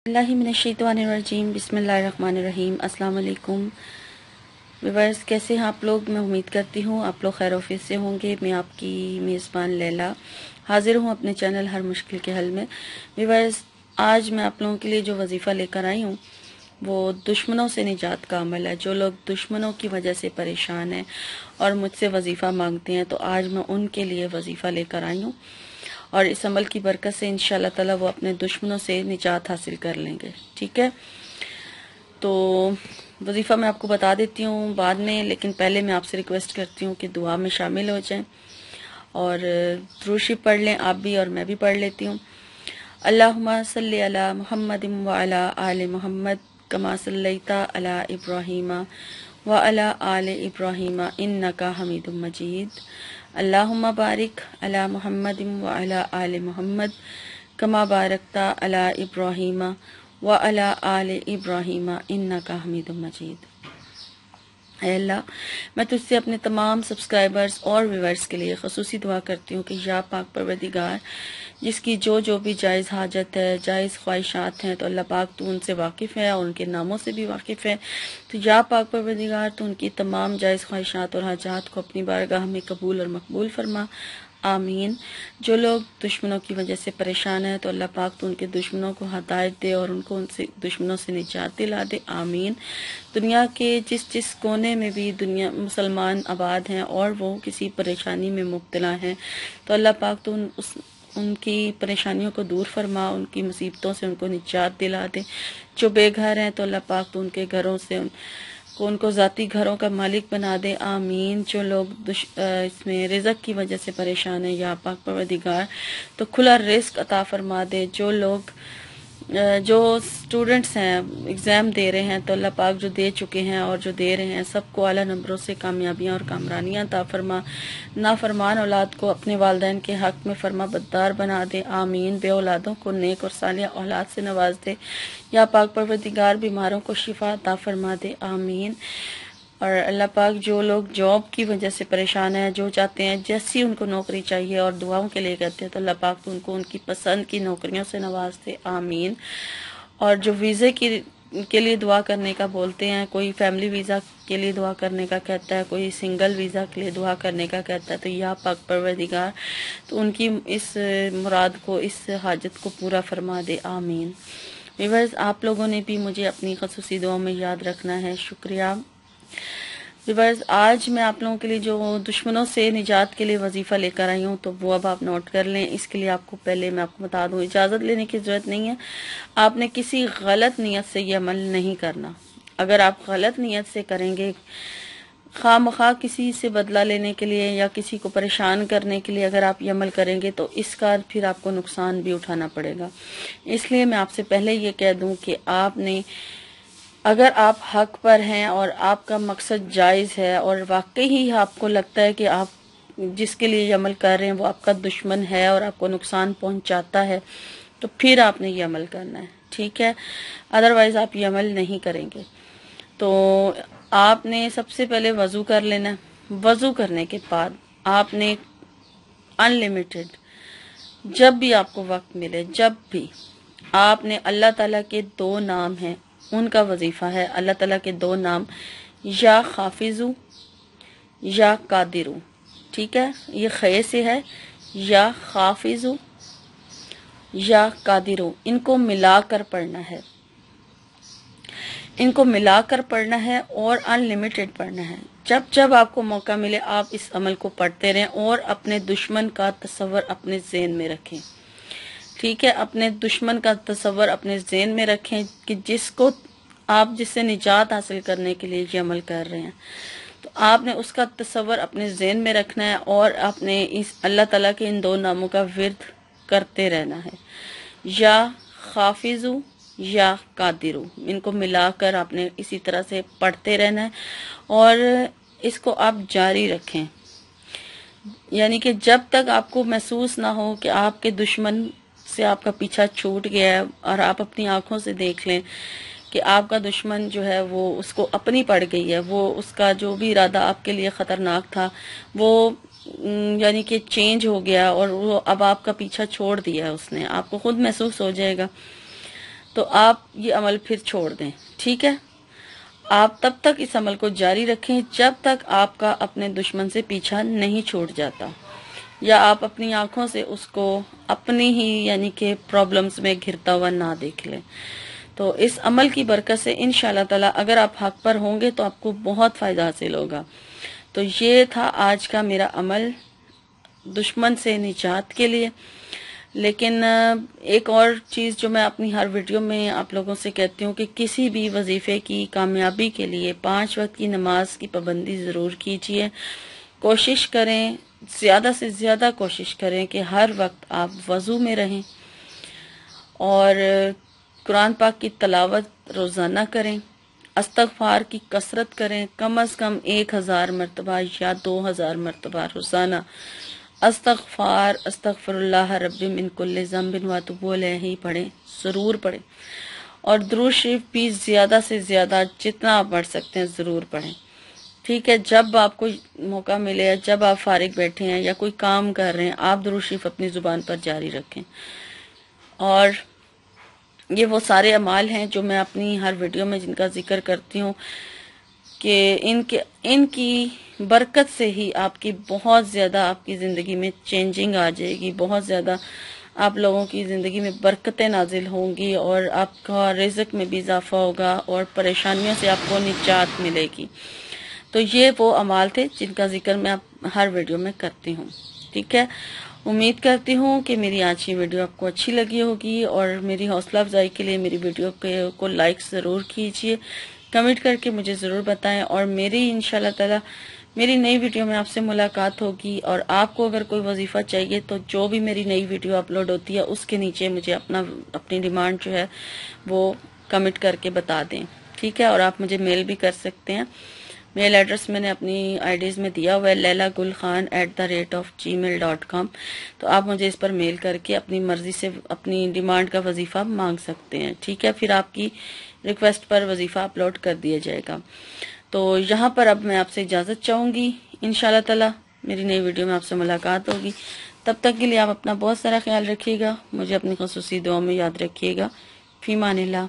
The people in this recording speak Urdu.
اللہ من الشیطان الرجیم بسم اللہ الرحمن الرحیم۔ السلام علیکم ویورز، کیسے ہیں آپ لوگ؟ میں امید کرتی ہوں آپ لوگ خیر و عافیت سے ہوں گے۔ میں آپ کی میزبان لیلا حاضر ہوں اپنے چینل ہر مشکل کے حل میں۔ ویورز، آج میں آپ لوگوں کے لیے جو وظیفہ لے کر آئی ہوں وہ دشمنوں سے نجات کا عمل ہے۔ جو لوگ دشمنوں کی وجہ سے پریشان ہیں اور مجھ سے وظیفہ مانگتے ہیں تو آج میں ان کے لیے وظیفہ لے کر آئی ہوں، اور اس عمل کی برکت سے انشاءاللہ تعالی وہ اپنے دشمنوں سے نجات حاصل کر لیں گے۔ ٹھیک ہے، تو وظیفہ میں آپ کو بتا دیتی ہوں بعد میں، لیکن پہلے میں آپ سے ریکویسٹ کرتی ہوں کہ دعا میں شامل ہو جائیں اور درود شریف پڑھ لیں آپ بھی اور میں بھی پڑھ لیتی ہوں۔ اللہم صلی علی محمد وعلی آل محمد کما صلیت علی ابراہیم وعلی آل ابراہیم انک حمید مجید۔ اللہم بارک علی محمد وعلی آل محمد کما بارکت علی ابراہیم وعلی آل ابراہیم انک حمید مجید۔ اے اللہ، میں تجھ سے اپنے تمام سبسکرائبرز اور ویورز کے لیے خصوصی دعا کرتی ہوں کہ یا پاک پروردگار، جس کی جو بھی جائز حاجت ہے، جائز خواہشات ہیں، تو اللہ پاک تو ان سے واقف ہے اور ان کے ناموں سے بھی واقف ہے، تو یا پاک پروردگار تو ان کی تمام جائز خواہشات اور حاجات کو اپنی بارگاہ میں قبول اور مقبول فرما، آمین۔ جو لوگ دشمنوں کی وجہ سے پریشان ہیں تو اللہ پاک تو ان کے دشمنوں کو ہدایت دے اور ان کو ان سے دشمنوں سے نجات دلا دے، آمین۔ دنیا کے جس کونے میں بھی دنیا مسلمان آباد ہیں اور وہ کسی پریشانی میں مبتلا ہیں تو اللہ پاک تو ان کی پریشانیوں کو دور فرما، ان کی مصیبتوں سے ان کو نجات دلا دے۔ جو بے گھر ہیں تو اللہ پاک تو ان کے گھروں سے ان کو ذاتی گھروں کا مالک بنا دے، آمین۔ جو لوگ اس میں رزق کی وجہ سے پریشان ہیں یا پاک پروردگار تو کھلا رزق عطا فرما دے۔ جو اسٹوڈنٹس ہیں ایگزام دے رہے ہیں تو اللہ پاک جو دے چکے ہیں اور جو دے رہے ہیں سب کو اعلیٰ نمبروں سے کامیابیاں اور کامرانیاں عطا فرما۔ نافرمان اولاد کو اپنے والدین کے حق میں فرما بردار بنا دے، آمین۔ بے اولادوں کو نیک اور صالح اولاد سے نواز دے، یا پاک پروردگار بیماروں کو شفا عطا فرما دے، آمین۔ اور اللہ پاک جو لوگ جاب کی وجہ سے پریشان ہیں، جو چاہتے ہیں جیسی ان کو نوکری چاہیے اور دعاؤں کے لیے کہتے ہیں تو اللہ پاک تو ان کو ان کی پسند کی نوکریوں سے نواز دے، آمین۔ اور جو ویزے کے لیے دعا کرنے کا بولتے ہیں، کوئی فیملی ویزا کے لیے دعا کرنے کا کہتا ہے، کوئی سنگل ویزا کے لیے دعا کرنے کا کہتا ہے، تو یا پاک پروردگار تو ان کی اس مراد کو، اس حاجت کو پورا فرما دے، آمین۔ ویورز، آپ لوگوں نے بھی مجھے اپنی خصوصی دعاؤں میں یاد رکھنا ہے، شکریہ۔ ویورز، آج میں آپ لوگوں کے لیے جو دشمنوں سے نجات کے لیے وظیفہ لے کر آئی ہوں تو وہ اب آپ نوٹ کر لیں۔ اس کے لیے آپ کو پہلے میں آپ کو بتا دوں، اجازت لینے کی ضرورت نہیں ہے، آپ نے کسی غلط نیت سے یہ عمل نہیں کرنا۔ اگر آپ غلط نیت سے کریں گے، خواہ مخواہ کسی سے بدلہ لینے کے لیے یا کسی کو پریشان کرنے کے لیے اگر آپ یہ عمل کریں گے تو اس کا پھر آپ کو نقصان بھی اٹھانا پڑے گا۔ اس لیے میں آپ سے پہلے یہ کہہ دوں کہ آپ نے، اگر آپ حق پر ہیں اور آپ کا مقصد جائز ہے اور واقعی ہی آپ کو لگتا ہے کہ آپ جس کے لیے یہ عمل کر رہے ہیں وہ آپ کا دشمن ہے اور آپ کو نقصان پہنچاتا ہے تو پھر آپ نے یہ عمل کرنا ہے، ٹھیک ہے؟ ادروائز آپ یہ عمل نہیں کریں گے۔ تو آپ نے سب سے پہلے وضو کر لینا ہے۔ وضو کرنے کے بعد آپ نے انلیمیٹڈ جب بھی آپ کو وقت ملے، جب بھی آپ نے اللہ تعالیٰ کے 2 نام ہیں ان کا وظیفہ ہے۔ اللہ تعالیٰ کے 2 نام، یا حافظو یا قادرو، ٹھیک ہے؟ یہ خے سے ہے، یا حافظو یا قادرو، ان کو ملا کر پڑھنا ہے، ان کو ملا کر پڑھنا ہے اور انلیمیٹڈ پڑھنا ہے۔ جب آپ کو موقع ملے آپ اس عمل کو پڑھتے رہیں اور اپنے دشمن کا تصور اپنے ذہن میں رکھیں، ٹھیک ہے؟ اپنے دشمن کا تصور اپنے ذہن میں رکھیں کہ جس سے نجات حاصل کرنے کے لیے یہ عمل کر رہے ہیں، تو آپ نے اس کا تصور اپنے ذہن میں رکھنا ہے اور آپ نے اس اللہ تعالیٰ کے ان 2 ناموں کا ورد کرتے رہنا ہے، یا حافظو یا قادرو، ان کو ملا کر آپ نے اسی طرح سے پڑھتے رہنا ہے اور اس کو آپ جاری رکھیں، یعنی کہ جب تک آپ کو محسوس نہ ہو کہ آپ کے دشمن سے آپ کا پیچھا چھوٹ گیا ہے اور آپ اپنی آنکھوں سے دیکھ لیں کہ آپ کا دشمن جو ہے وہ اس کو اپنی پڑ گئی ہے، وہ اس کا جو بھی ارادہ آپ کے لیے خطرناک تھا وہ یعنی کہ چینج ہو گیا اور وہ اب آپ کا پیچھا چھوڑ دیا ہے، اس نے آپ کو خود محسوس ہو جائے گا۔ تو آپ یہ عمل پھر چھوڑ دیں، ٹھیک ہے؟ آپ تب تک اس عمل کو جاری رکھیں جب تک آپ کا اپنے دشمن سے پیچھا نہیں چھوٹ جاتا، یا آپ اپنی آنکھوں سے اس کو اپنی ہی یعنی کہ پرابلمز میں گھرتا ہوا نہ دیکھ لیں۔ تو اس عمل کی برکت سے انشاءاللہ تعالی اگر آپ حق پر ہوں گے تو آپ کو بہت فائدہ حاصل ہوگا۔ تو یہ تھا آج کا میرا عمل دشمن سے نجات کے لیے۔ لیکن ایک اور چیز جو میں اپنی ہر ویڈیو میں آپ لوگوں سے کہتی ہوں کہ کسی بھی وظیفے کی کامیابی کے لیے 5 وقت کی نماز کی پابندی ضرور کیجیے۔ کوشش کریں، زیادہ سے زیادہ کوشش کریں کہ ہر وقت آپ وضو میں رہیں، اور قرآن پاک کی تلاوت روزانہ کریں، استغفار کی کثرت کریں، کم از کم 1000 مرتبہ یا 2000 مرتبہ روزانہ استغفر اللہ رب من کل ذنب واتوب الیہ پڑھیں، ضرور پڑھیں، اور درود شریف بھی زیادہ سے زیادہ جتنا آپ پڑھ سکتے ہیں ضرور پڑھیں، ٹھیک ہے؟ جب آپ کو موقع ملے، جب آپ فارغ بیٹھے ہیں یا کوئی کام کر رہے ہیں، آپ درود شریف اپنی زبان پر جاری رکھیں۔ اور یہ وہ سارے اعمال ہیں جو میں اپنی ہر ویڈیو میں جن کا ذکر کرتی ہوں کہ ان کی برکت سے ہی آپ کی بہت زیادہ آپ کی زندگی میں چینجنگ آ جائے گی، بہت زیادہ آپ لوگوں کی زندگی میں برکتیں نازل ہوں گی، اور آپ کا رزق میں بھی اضافہ ہوگا، اور پریشانیوں سے آپ کو نجات ملے گی۔ تو یہ وہ اعمال تھے جن کا ذکر میں ہر ویڈیو میں کرتی ہوں، ٹھیک ہے؟ امید کرتی ہوں کہ میری آج کی ویڈیو آپ کو اچھی لگی ہوگی، اور میری حوصلہ افزائی کے لیے میری ویڈیو کو لائک ضرور کیجیے، کمنٹ کر کے مجھے ضرور بتائیں، اور میری انشاءاللہ تعالی میری نئی ویڈیو میں آپ سے ملاقات ہوگی۔ اور آپ کو اگر کوئی وظیفہ چاہیے تو جو بھی میری نئی ویڈیو اپلوڈ ہوتی ہے اس کے نیچے مجھے اپنی ڈیمانڈ جو ہے وہ کمنٹ کر کے بتا دیں، ٹھیک ہے؟ اور آپ مجھے میل بھی کر سکتے ہیں، میل ایڈریس میں نے اپنی آئیڈیز میں دیا ہوا ہے leilagulkhan@gmail.com، تو آپ مجھے اس پر میل کر کے اپنی مرضی سے اپنی ڈیمانڈ کا وظیفہ مانگ سکتے ہیں، ٹھیک ہے؟ پھر آپ کی ریکویسٹ پر وظیفہ اپلوڈ کر دیا جائے گا۔ تو یہاں پر اب میں آپ سے اجازت چاہوں گی، انشاءاللہ تعالی میری نئی ویڈیو میں آپ سے ملاقات ہوگی۔ تب تک کے لیے آپ اپنا بہت سارا خیال رکھیے گا، مجھے اپنی خصوصی دعاؤں میں یاد رکھیے گا۔ فی امان اللہ۔